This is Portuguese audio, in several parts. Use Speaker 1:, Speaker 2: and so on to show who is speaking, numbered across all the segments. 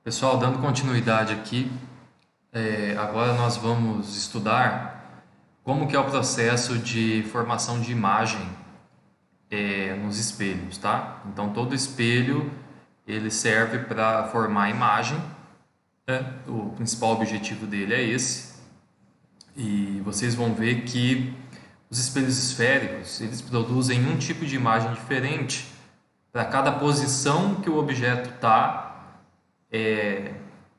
Speaker 1: Pessoal, dando continuidade aqui, agora nós vamos estudar como que é o processo de formação de imagem nos espelhos, tá? Então, todo espelho ele serve para formar imagem, né? O principal objetivo dele é esse. E vocês vão ver que os espelhos esféricos, eles produzem um tipo de imagem diferente para cada posição que o objeto está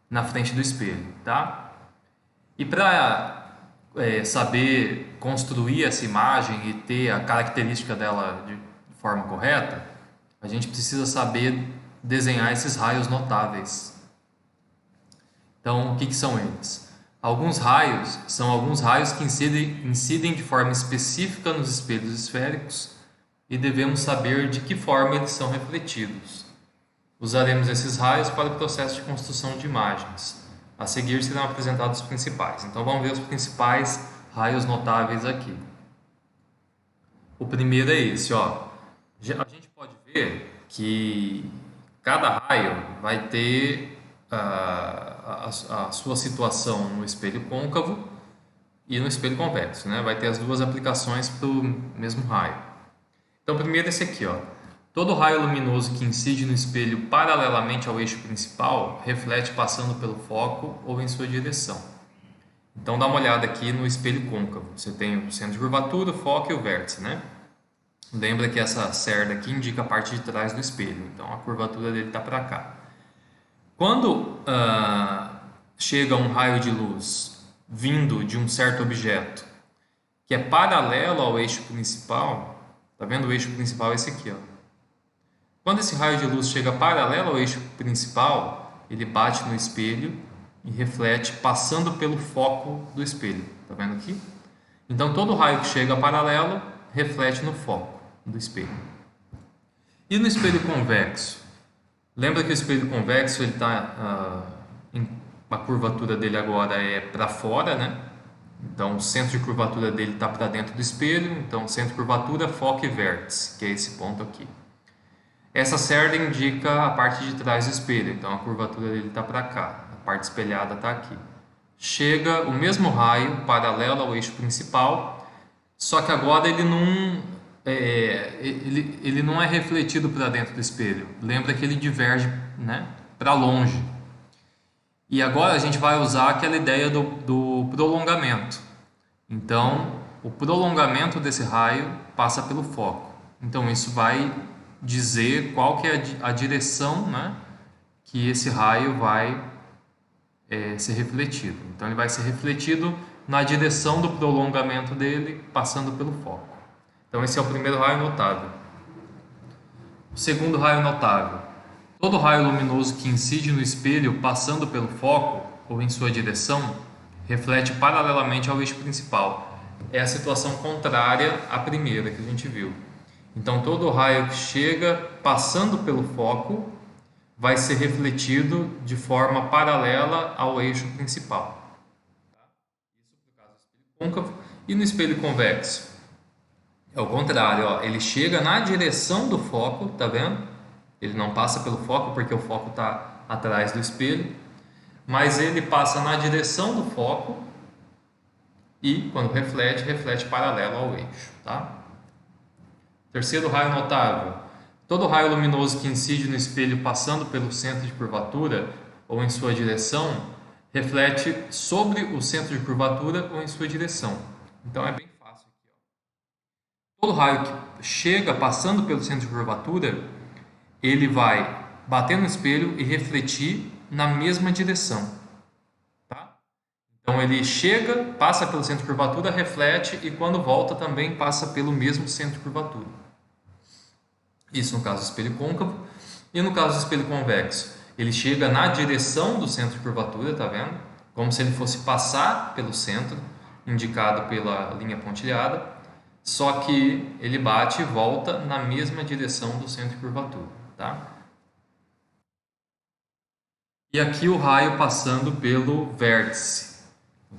Speaker 1: na frente do espelho, tá? E para saber construir essa imagem e ter a característica dela de forma correta, a gente precisa saber desenhar esses raios notáveis. Então, o que são eles? Alguns raios são alguns raios que incidem de forma específica nos espelhos esféricos e devemos saber de que forma eles são refletidos. Usaremos esses raios para o processo de construção de imagens. A seguir serão apresentados os principais. Então vamos ver os principais raios notáveis aqui. O primeiro é esse, ó. A gente pode ver que cada raio vai ter a sua situação no espelho côncavo e no espelho convexo, né? Vai ter as duas aplicações para o mesmo raio. Então, primeiro esse aqui, ó. Todo raio luminoso que incide no espelho paralelamente ao eixo principal reflete passando pelo foco ou em sua direção. Então dá uma olhada aqui no espelho côncavo. Você tem o centro de curvatura, o foco e o vértice, né? Lembra que essa cerda aqui indica a parte de trás do espelho. Então a curvatura dele está para cá. Quando chega um raio de luz vindo de um certo objeto que é paralelo ao eixo principal, tá vendo o eixo principal é esse aqui, ó. Quando esse raio de luz chega paralelo ao eixo principal, ele bate no espelho e reflete passando pelo foco do espelho. Tá vendo aqui? Então, todo raio que chega paralelo reflete no foco do espelho. E no espelho convexo? Lembra que o espelho convexo ele a curvatura dele agora é para fora, né? Então, o centro de curvatura dele está para dentro do espelho. Então, centro de curvatura, foco e vértice, que é esse ponto aqui. Essa cerda indica a parte de trás do espelho, então a curvatura dele está para cá, a parte espelhada está aqui. Chega o mesmo raio paralelo ao eixo principal, só que agora ele não é refletido para dentro do espelho. Lembra que ele diverge, né, para longe. E agora a gente vai usar aquela ideia do prolongamento. Então, o prolongamento desse raio passa pelo foco. Então, isso vai dizer qual que é a direção, né, que esse raio vai ser refletido. Então ele vai ser refletido na direção do prolongamento dele, passando pelo foco. Então esse é o primeiro raio notável. O segundo raio notável. Todo raio luminoso que incide no espelho passando pelo foco ou em sua direção reflete paralelamente ao eixo principal. É a situação contrária à primeira que a gente viu. Então, todo raio que chega passando pelo foco vai ser refletido de forma paralela ao eixo principal. Isso no caso do espelho côncavo. E no espelho convexo? É o contrário, ó. Ele chega na direção do foco, tá vendo? Ele não passa pelo foco porque o foco está atrás do espelho, mas ele passa na direção do foco e, quando reflete, reflete paralelo ao eixo, tá? Terceiro raio notável. Todo raio luminoso que incide no espelho passando pelo centro de curvatura ou em sua direção reflete sobre o centro de curvatura ou em sua direção. Então é bem fácil aqui, ó. Todo raio que chega passando pelo centro de curvatura, ele vai bater no espelho e refletir na mesma direção. Tá? Então ele chega, passa pelo centro de curvatura, reflete e quando volta também passa pelo mesmo centro de curvatura. Isso no caso do espelho côncavo. E no caso do espelho convexo, ele chega na direção do centro de curvatura, tá vendo? Como se ele fosse passar pelo centro, indicado pela linha pontilhada, só que ele bate e volta na mesma direção do centro de curvatura, tá? E aqui o raio passando pelo vértice.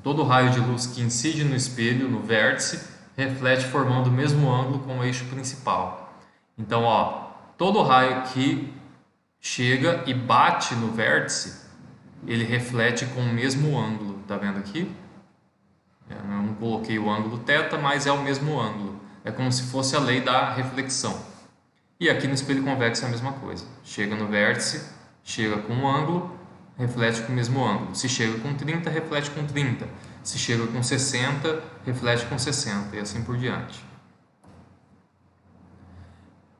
Speaker 1: Todo raio de luz que incide no espelho, no vértice, reflete formando o mesmo ângulo com o eixo principal. Então, ó, todo raio que chega e bate no vértice ele reflete com o mesmo ângulo, tá vendo aqui? Eu não coloquei o ângulo θ, mas é o mesmo ângulo. É como se fosse a lei da reflexão. E aqui no espelho convexo é a mesma coisa. Chega no vértice, chega com um ângulo, reflete com o mesmo ângulo. Se chega com 30, reflete com 30. Se chega com 60, reflete com 60 e assim por diante.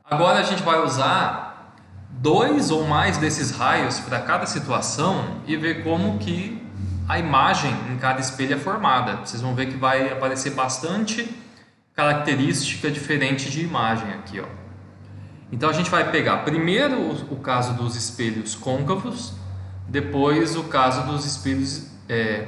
Speaker 1: Agora a gente vai usar 2 ou mais desses raios para cada situação e ver como que a imagem em cada espelho é formada. Vocês vão ver que vai aparecer bastante característica diferente de imagem aqui, ó. Então a gente vai pegar primeiro o caso dos espelhos côncavos, depois o caso dos espelhos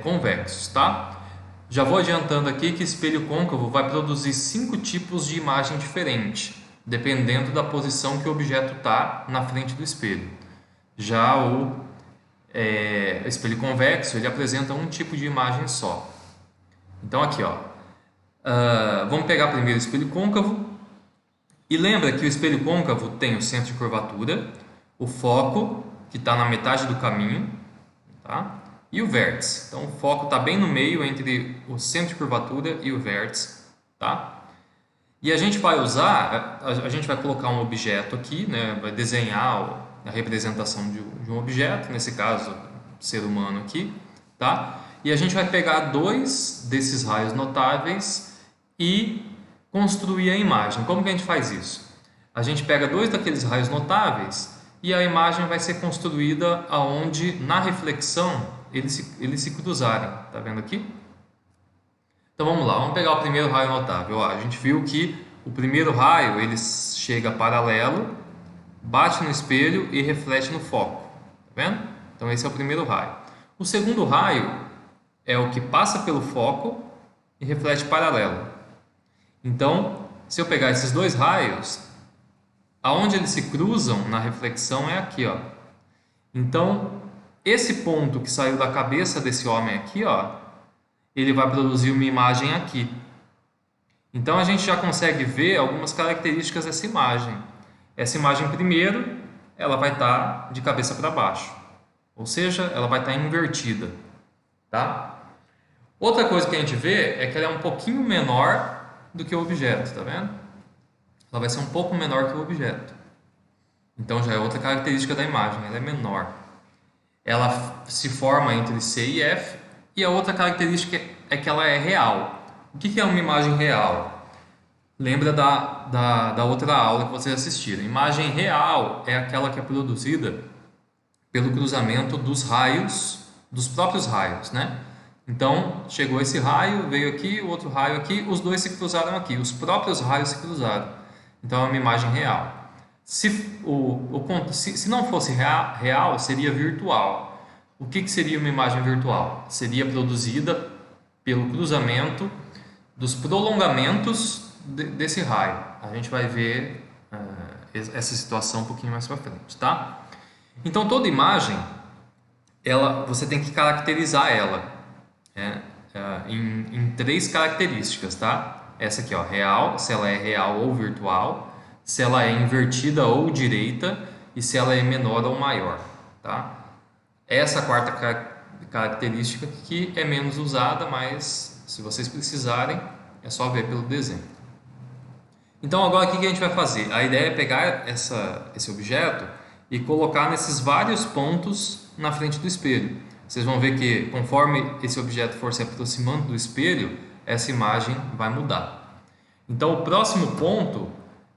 Speaker 1: convexos, tá? Já vou adiantando aqui que espelho côncavo vai produzir 5 tipos de imagem diferente, dependendo da posição que o objeto está na frente do espelho. Já o espelho convexo, ele apresenta um tipo de imagem só. Então aqui, ó, vamos pegar primeiro o espelho côncavo. E lembra que o espelho côncavo tem o centro de curvatura, o foco, que está na metade do caminho, tá? E o vértice. Então, o foco está bem no meio entre o centro de curvatura e o vértice, tá? E a gente vai usar, a gente vai colocar um objeto aqui, né? Vai desenhar a representação de um objeto, nesse caso, ser humano aqui, tá? E a gente vai pegar 2 desses raios notáveis e construir a imagem. Como que a gente faz isso? A gente pega 2 daqueles raios notáveis e a imagem vai ser construída aonde na reflexão eles se cruzarem. Tá vendo aqui? Então vamos lá, vamos pegar o primeiro raio notável. Ó, a gente viu que o primeiro raio ele chega paralelo, bate no espelho e reflete no foco. Tá vendo? Então esse é o primeiro raio. O segundo raio é o que passa pelo foco e reflete paralelo. Então, se eu pegar esses 2 raios, aonde eles se cruzam na reflexão é aqui, ó. Então, esse ponto que saiu da cabeça desse homem aqui, ó, ele vai produzir uma imagem aqui. Então, a gente já consegue ver algumas características dessa imagem. Essa imagem, primeiro, ela vai estar de cabeça para baixo. Ou seja, ela vai estar invertida, tá? Outra coisa que a gente vê é que ela é um pouquinho menor do que o objeto, tá vendo? Ela vai ser um pouco menor que o objeto. Então já é outra característica da imagem, ela é menor. Ela se forma entre C e F e a outra característica é que ela é real. O que é uma imagem real? Lembra da outra aula que vocês assistiram. Imagem real é aquela que é produzida pelo cruzamento dos raios, dos próprios raios, né? Então, chegou esse raio, veio aqui, o outro raio aqui, os 2 se cruzaram aqui, os próprios raios se cruzaram. Então, é uma imagem real. Se não fosse real, seria virtual. O que seria uma imagem virtual? Seria produzida pelo cruzamento dos prolongamentos desse raio. A gente vai ver essa situação um pouquinho mais para frente, tá? Então, toda imagem, você tem que caracterizar ela. Em 3 características, tá? Essa aqui, ó, real, se ela é real ou virtual, se ela é invertida ou direita e se ela é menor ou maior, tá? Essa quarta característica que é menos usada, mas se vocês precisarem, é só ver pelo desenho. Então agora o que a gente vai fazer? A ideia é pegar esse objeto e colocar nesses vários pontos na frente do espelho. Vocês vão ver que conforme esse objeto for se aproximando do espelho, essa imagem vai mudar. Então o próximo ponto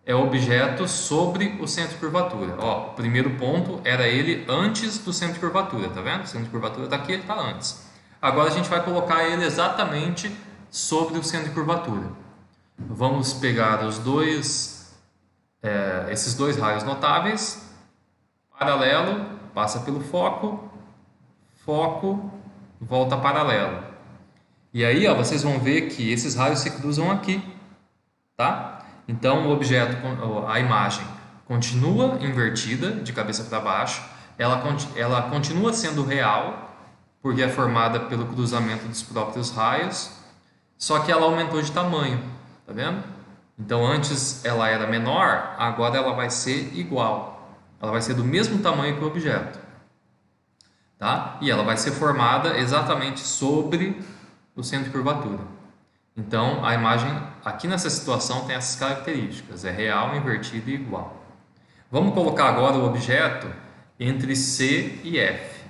Speaker 1: é o objeto sobre o centro de curvatura. Ó, o primeiro ponto era ele antes do centro de curvatura, tá vendo? O centro de curvatura está aqui, ele está antes. Agora a gente vai colocar ele exatamente sobre o centro de curvatura. Vamos pegar esses 2 raios notáveis, paralelo, passa pelo foco, volta paralelo. E aí, ó, vocês vão ver que esses raios se cruzam aqui, tá? Então, o objeto, a imagem continua invertida, de cabeça para baixo, ela continua sendo real, porque é formada pelo cruzamento dos próprios raios, só que ela aumentou de tamanho, tá vendo? Então, antes ela era menor, agora ela vai ser igual. Ela vai ser do mesmo tamanho que o objeto. tá? E ela vai ser formada exatamente sobre o centro de curvatura. Então, a imagem aqui nessa situação tem essas características, é real, invertida e igual. Vamos colocar agora o objeto entre C e F,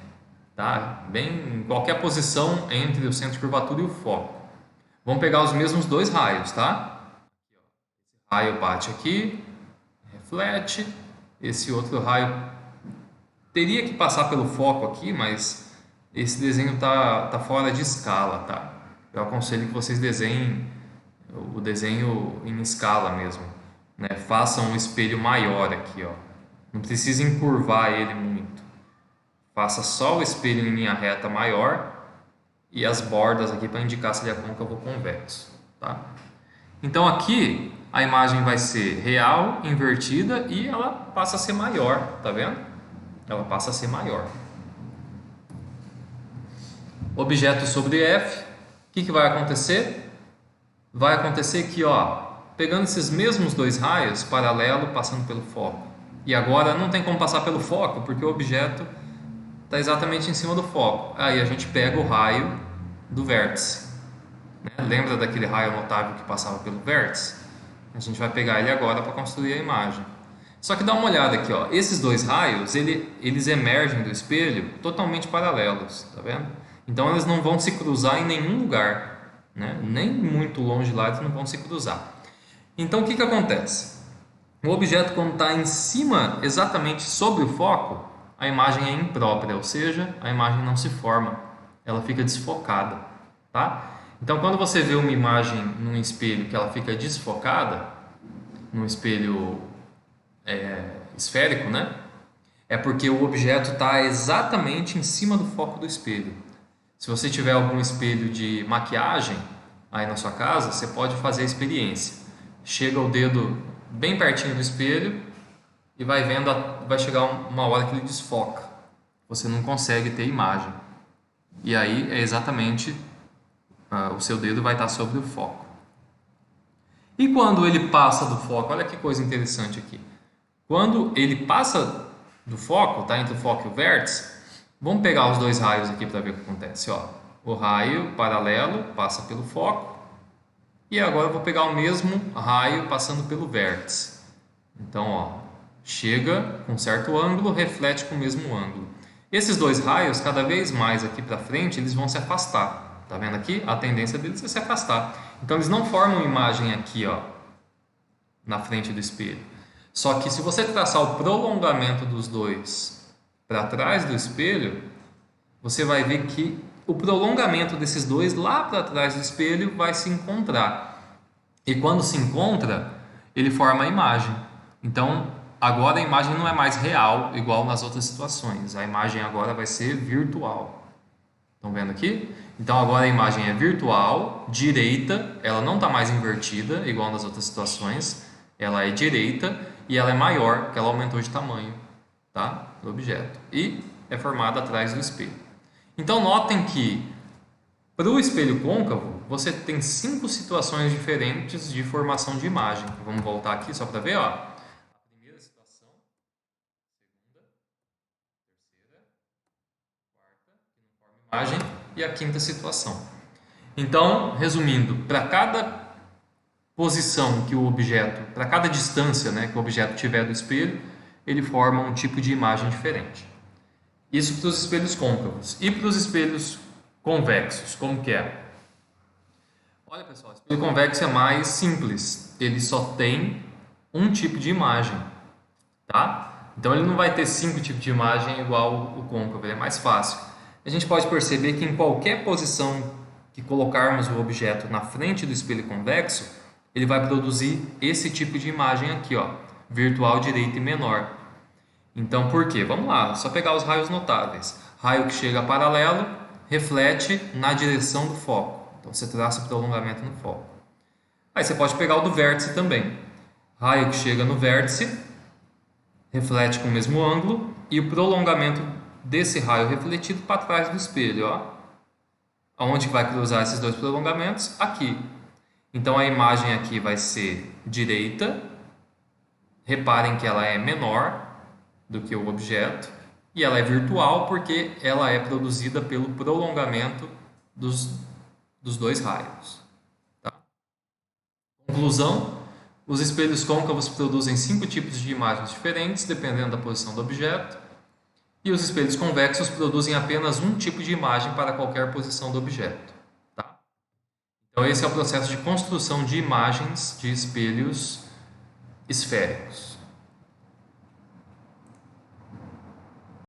Speaker 1: tá? Bem, em qualquer posição entre o centro de curvatura e o foco. Vamos pegar os mesmos dois raios, tá? Esse raio bate aqui, reflete, esse outro raio teria que passar pelo foco aqui, mas esse desenho tá fora de escala, tá? Eu aconselho que vocês desenhem o desenho em escala mesmo, né? Façam um espelho maior aqui, ó. Não precisa encurvar ele muito. Faça só o espelho em linha reta maior e as bordas aqui para indicar se ele é côncavo ou convexo, tá? Então aqui a imagem vai ser real, invertida e ela passa a ser maior, tá vendo? Ela passa a ser maior. Objeto sobre F, o que vai acontecer? Vai acontecer que, ó, pegando esses mesmos dois raios, paralelo, passando pelo foco. E agora não tem como passar pelo foco, porque o objeto está exatamente em cima do foco. Aí a gente pega o raio do vértice. Né? Lembra daquele raio notável que passava pelo vértice? A gente vai pegar ele agora para construir a imagem. Só que dá uma olhada aqui, ó. Esses dois raios, eles emergem do espelho totalmente paralelos, tá vendo? Então eles não vão se cruzar em nenhum lugar, né? Nem muito longe lá eles não vão se cruzar. Então o que acontece? O objeto, quando está em cima, exatamente sobre o foco, a imagem é imprópria, ou seja, a imagem não se forma, ela fica desfocada, tá? Então quando você vê uma imagem num espelho que ela fica desfocada, num espelho esférico, né? É porque o objeto está exatamente em cima do foco do espelho. Se você tiver algum espelho de maquiagem aí na sua casa, você pode fazer a experiência. Chega o dedo bem pertinho do espelho e vai vendo, vai chegar uma hora que ele desfoca. Você não consegue ter imagem. E aí é exatamente o seu dedo vai estar sobre o foco. E quando ele passa do foco, olha que coisa interessante aqui. Quando ele passa do foco, tá entre o foco e o vértice, vamos pegar os dois raios aqui para ver o que acontece. Ó. O raio paralelo passa pelo foco e agora eu vou pegar o mesmo raio passando pelo vértice. Então, ó, chega com um certo ângulo, reflete com o mesmo ângulo. Esses dois raios, cada vez mais aqui para frente, eles vão se afastar. Tá vendo aqui? A tendência deles é se afastar. Então, eles não formam imagem aqui, ó, na frente do espelho. Só que se você traçar o prolongamento dos dois para trás do espelho, você vai ver que o prolongamento desses dois lá para trás do espelho vai se encontrar. E quando se encontra, ele forma a imagem. Então, agora a imagem não é mais real, igual nas outras situações. A imagem agora vai ser virtual. Estão vendo aqui? Então, agora a imagem é virtual, direita, ela não está mais invertida, igual nas outras situações. Ela é direita e ela é maior, porque ela aumentou de tamanho, tá? Do objeto. E é formada atrás do espelho. Então, notem que para o espelho côncavo, você tem 5 situações diferentes de formação de imagem. Vamos voltar aqui só para ver, ó. A primeira situação, segunda, terceira, quarta, que não forma imagem, e a quinta situação. Então, resumindo, para cada posição que o objeto, para cada distância, né, que o objeto tiver do espelho, ele forma um tipo de imagem diferente. Isso para os espelhos côncavos. E para os espelhos convexos, como que é? Olha, pessoal, o espelho convexo é mais simples. Ele só tem um tipo de imagem, tá? Então ele não vai ter 5 tipos de imagem igual o côncavo, ele é mais fácil. A gente pode perceber que em qualquer posição que colocarmos o objeto na frente do espelho convexo, ele vai produzir esse tipo de imagem aqui, ó, virtual, direita e menor. Então, por quê? Vamos lá, só pegar os raios notáveis. Raio que chega paralelo, reflete na direção do foco. Então, você traça o prolongamento no foco. Aí você pode pegar o do vértice também. Raio que chega no vértice, reflete com o mesmo ângulo e o prolongamento desse raio refletido para trás do espelho, ó. Aonde vai cruzar esses dois prolongamentos? Aqui. Então, a imagem aqui vai ser direita. Reparem que ela é menor do que o objeto. E ela é virtual porque ela é produzida pelo prolongamento dos dois raios. Tá? Conclusão: os espelhos côncavos produzem 5 tipos de imagens diferentes, dependendo da posição do objeto, e os espelhos convexos produzem apenas um tipo de imagem para qualquer posição do objeto. Tá? Então, esse é o processo de construção de imagens de espelhos esféricos.